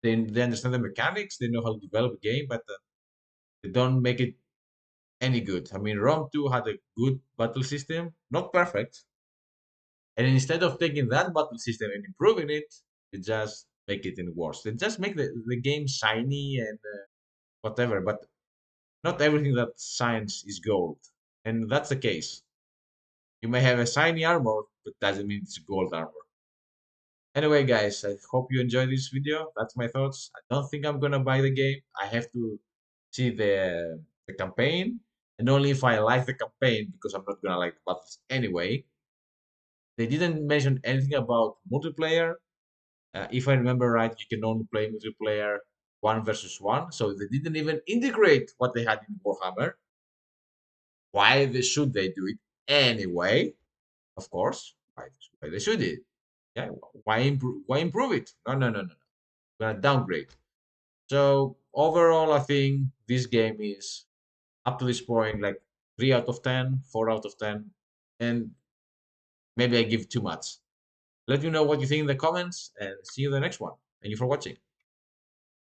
They understand the mechanics, they know how to develop a game, but they don't make it any good. I mean, Rome 2 had a good battle system, not perfect, and instead of taking that battle system and improving it, they just make it in worse. They just make the game shiny and whatever, but not everything that shines is gold, and that's the case. You may have a shiny armor, but doesn't mean it's gold armor. Anyway, guys, I hope you enjoyed this video. That's my thoughts. I don't think I'm gonna buy the game. I have to see the campaign, and only if I like the campaign, because I'm not gonna like the battles anyway. They didn't mention anything about multiplayer. If I remember right, you can only play multiplayer 1 versus 1. So they didn't even integrate what they had in Warhammer. Should they do it anyway? Of course, why they should it? Yeah, why improve? Why improve it? No, no, no, no, no. We're gonna downgrade. So overall, I think this game is up to this point like 3 out of 10, 4 out of 10, and maybe I give too much. Let me know what you think in the comments, and see you in the next one. Thank you for watching.